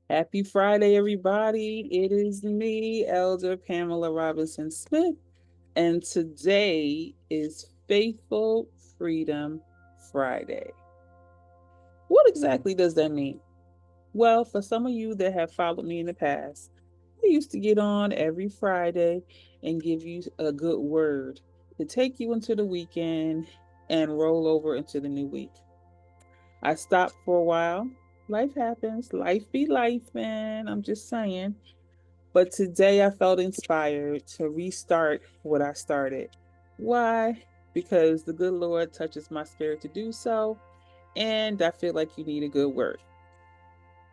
Happy Friday, everybody. It is me, Elder Pamela Robinson Smith, and today is Faithful Freedom Friday. What exactly does that mean? Well, for some of you that have followed me in the past, I used to get on every Friday and give you a good word to take you into the weekend and roll over into the new week. I stopped for a while. Life happens. Life be life, man. I'm just saying. But today I felt inspired to restart what I started. Why? Because the good Lord touches my spirit to do so, and I feel like you need a good word.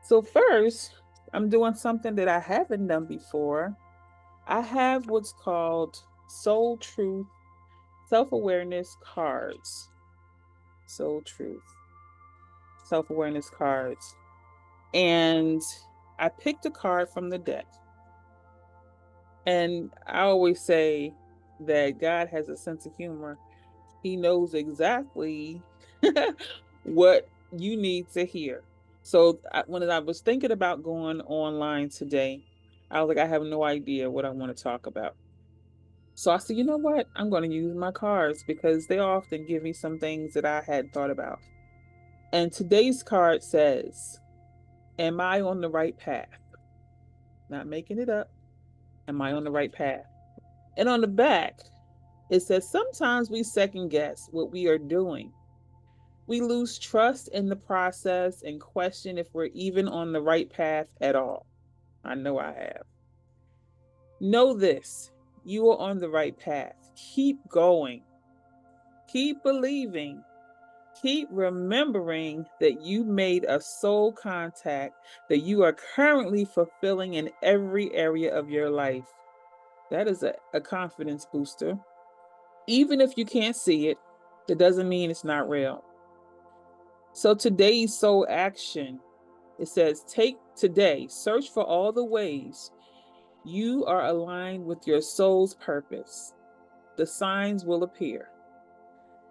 So, first, I'm doing something that I haven't done before. I have what's called Soul Truth Self Awareness Cards. Soul Truth Self Awareness Cards. And I picked a card from the deck. And I always say that God has a sense of humor. He knows exactly what you need to hear. So when I was thinking about going online today, I was like, I have no idea what I want to talk about. So I said, you know what? I'm going to use my cards because they often give me some things that I hadn't thought about. And today's card says, am I on the right path? Not making it up. Am I on the right path? And on the back, it says sometimes we second guess what we are doing. We lose trust in the process and question if we're even on the right path at all. I know I have. Know this, you are on the right path. Keep going. Keep believing. Keep remembering that you made a soul contact that you are currently fulfilling in every area of your life. That is a confidence booster. Even if you can't see it, it doesn't mean it's not real. So today's soul action, it says, take today, search for all the ways you are aligned with your soul's purpose. The signs will appear.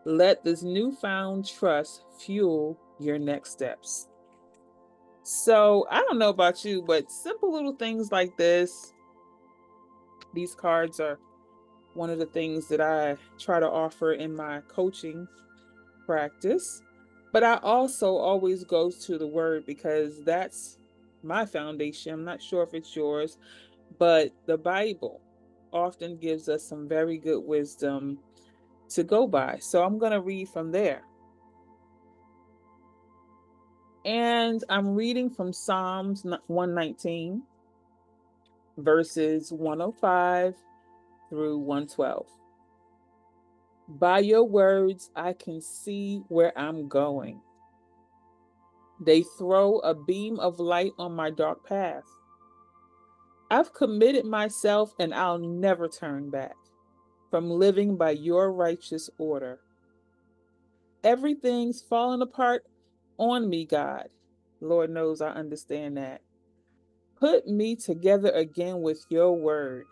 Let this newfound trust fuel your next steps. So I don't know about you, but simple little things like this, these cards are one of the things that I try to offer in my coaching practice. But I also always go to the word because that's my foundation. I'm not sure if it's yours, but the Bible often gives us some very good wisdom to go by. So I'm going to read from there. And I'm reading from Psalms 119, verses 105 through 112. By your words, I can see where I'm going. They throw a beam of light on my dark path. I've committed myself and I'll never turn back from living by your righteous order. Everything's falling apart on me, God. Lord knows I understand that. Put me together again with your word.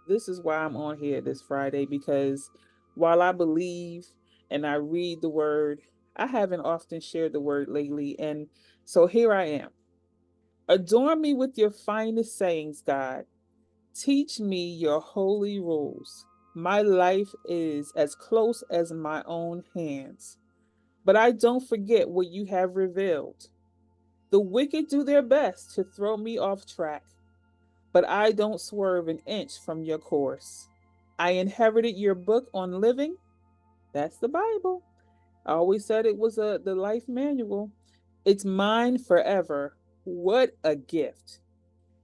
This is why I'm on here this Friday because while I believe and I read the word, I haven't often shared the word lately. And so here I am. Adorn me with your finest sayings, God. Teach me your holy rules. My life is as close as my own hands. But I don't forget what you have revealed. The wicked do their best to throw me off track, but I don't swerve an inch from your course. I inherited your book on living. That's the Bible. I always said it was the life manual. It's mine forever. What a gift.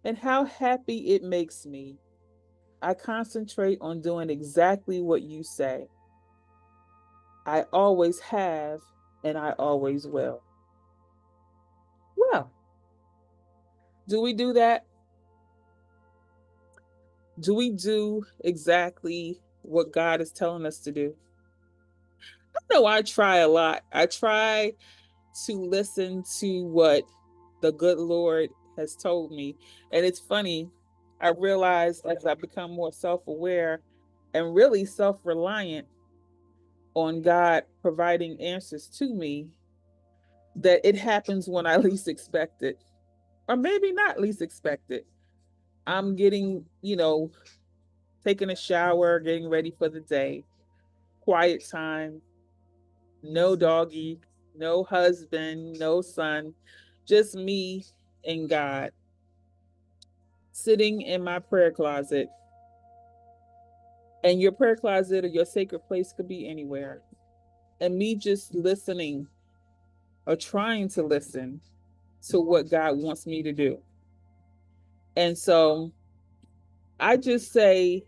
And how happy it makes me. I concentrate on doing exactly what you say. I always have, and I always will. Well, do we do that? Do we do exactly what God is telling us to do? I know I try a lot. I try to listen to what the good Lord has told me. And it's funny, I realize as I become more self aware and really self reliant on God providing answers to me, that it happens when I least expect it. or maybe not least expected. I'm getting, taking a shower, getting ready for the day, quiet time, no doggy, no husband, no son, just me and God, sitting in my prayer closet. And your prayer closet or your sacred place could be anywhere. And me just listening or trying to listen to what God wants me to do. And so I just say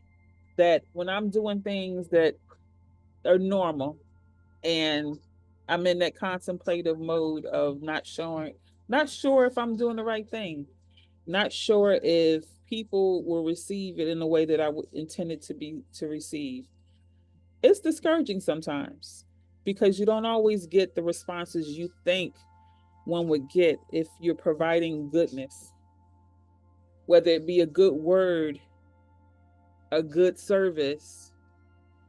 that when I'm doing things that are normal and I'm in that contemplative mode of not sure if I'm doing the right thing, not sure if people will receive it in the way that I would intend it to receive. It's discouraging sometimes because you don't always get the responses you think one would get if you're providing goodness, whether it be a good word, a good service,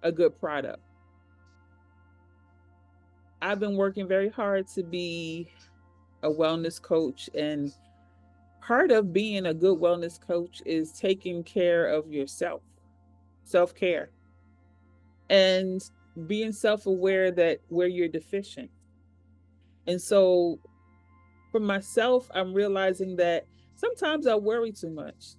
a good product. I've been working very hard to be a wellness coach, and part of being a good wellness coach is taking care of yourself, self care, and being self aware that where you're deficient. And so for myself, I'm realizing that sometimes I worry too much.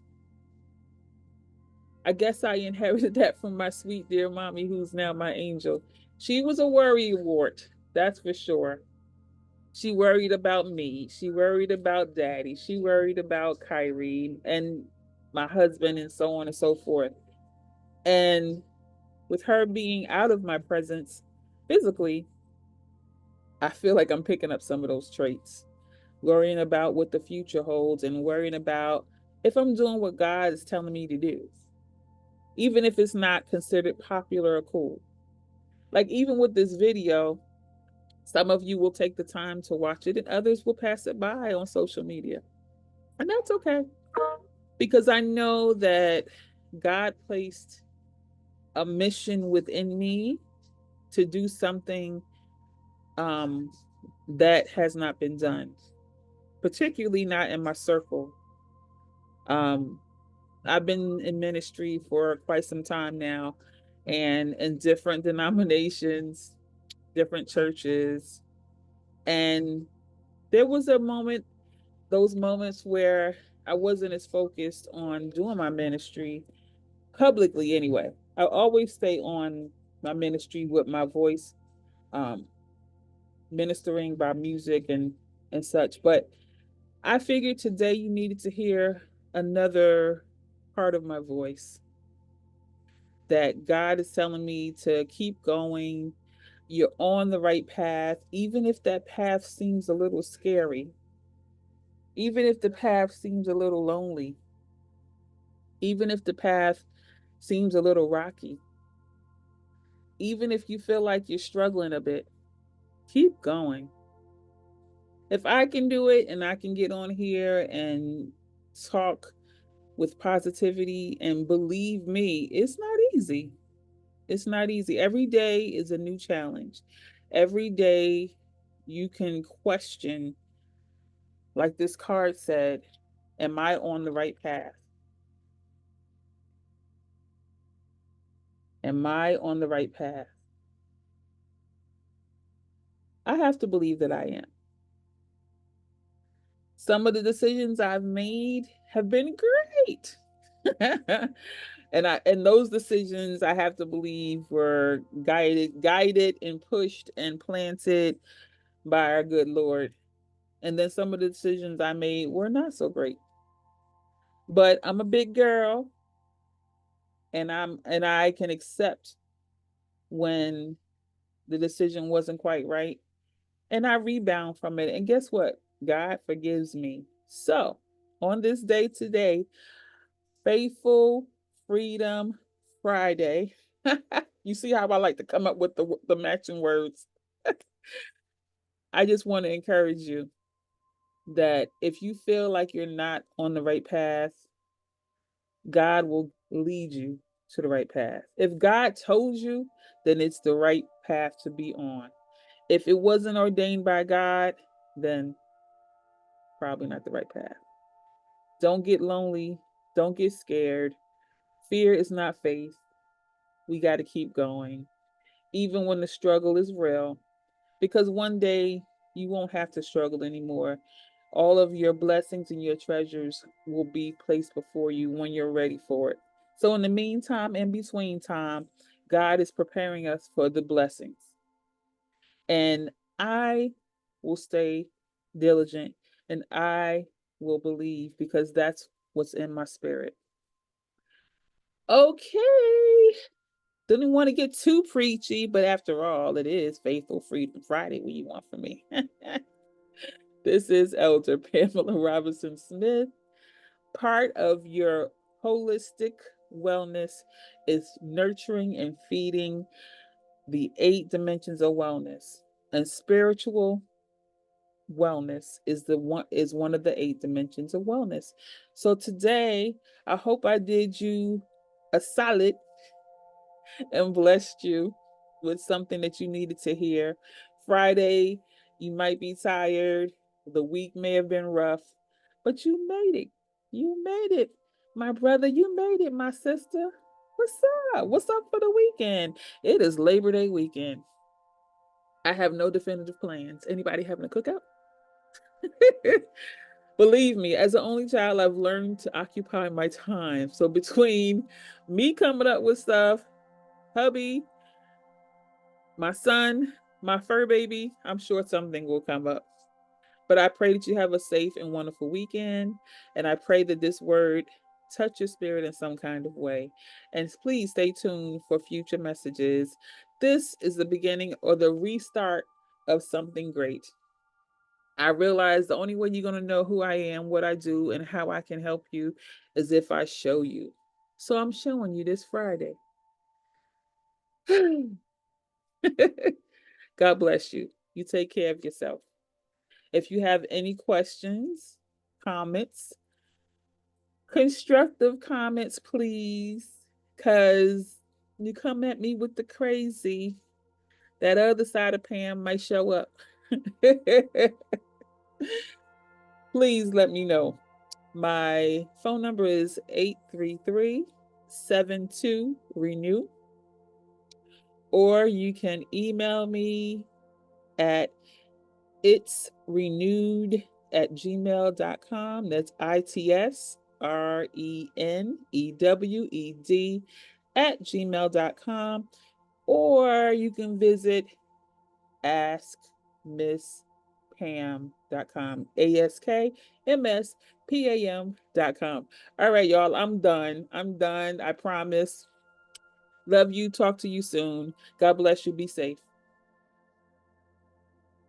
I guess I inherited that from my sweet dear mommy, who's now my angel. She was a worry wart, that's for sure. She worried about me. She worried about daddy. She worried about Kyrie and my husband and so on and so forth. And with her being out of my presence physically, I feel like I'm picking up some of those traits, worrying about what the future holds and worrying about if I'm doing what God is telling me to do, even if it's not considered popular or cool. Like, even with this video, some of you will take the time to watch it and others will pass it by on social media. And that's okay because I know that God placed a mission within me to do something um, that has not been done, particularly not in my circle. Um, I've been in ministry for quite some time now and in different denominations, different churches. And there was those moments where I wasn't as focused on doing my ministry publicly anyway. I always stay on my ministry with my voice, um, ministering by music and such. But I figured today you needed to hear another part of my voice, that God is telling me to keep going. You're on the right path, even if that path seems a little scary, even if the path seems a little lonely, even if the path seems a little rocky, even if you feel like you're struggling a bit, keep going. If I can do it and I can get on here and talk with positivity, and believe me, it's not easy. It's not easy. Every day is a new challenge. Every day you can question, like this card said, am I on the right path? Am I on the right path? I have to believe that I am. Some of the decisions I've made have been great. And those decisions I have to believe were guided and pushed and planted by our good Lord. And then some of the decisions I made were not so great. But I'm a big girl and I can accept when the decision wasn't quite right. And I rebound from it. And guess what? God forgives me. So on this day today, Faithful Freedom Friday. You see how I like to come up with the matching words. I just want to encourage you that if you feel like you're not on the right path, God will lead you to the right path. If God told you, then it's the right path to be on. If it wasn't ordained by God, then probably not the right path. Don't get lonely. Don't get scared. Fear is not faith. We got to keep going, even when the struggle is real, because one day you won't have to struggle anymore. All of your blessings and your treasures will be placed before you when you're ready for it. So, in the meantime, in between time, God is preparing us for the blessings. And I will stay diligent and I will believe because that's what's in my spirit. Okay. Didn't want to get too preachy, but after all, it is Faithful Freedom Friday. What you want from me? This is Elder Pamela Robinson Smith. Part of your holistic wellness is nurturing and feeding the 8 dimensions of wellness. And spiritual wellness is one of the 8 dimensions of wellness. So today, I hope I did you a solid and blessed you with something that you needed to hear. Friday, you might be tired. The week may have been rough, but you made it. You made it. My brother, you made it, my sister. What's up? What's up for the weekend? It is Labor Day weekend. I have no definitive plans. Anybody having a cookout? Believe me, as an only child, I've learned to occupy my time. So between me coming up with stuff, hubby, my son, my fur baby, I'm sure something will come up. But I pray that you have a safe and wonderful weekend. And I pray that this word touch your spirit in some kind of way. And please stay tuned for future messages. This is the beginning or the restart of something great. I realize the only way you're going to know who I am, what I do, and how I can help you is if I show you. So I'm showing you this Friday. God bless you. You take care of yourself. If you have any questions, comments, constructive comments, please, because you come at me with the crazy, that other side of Pam might show up. Please let me know. My phone number is 833-72-RENEW, or you can email me at itsrenewed@gmail.com. That's itsrenewed@gmail.com. Or you can visit askmisspam.com. AskMSPAM.com. All right, y'all. I'm done. I'm done. I promise. Love you. Talk to you soon. God bless you. Be safe.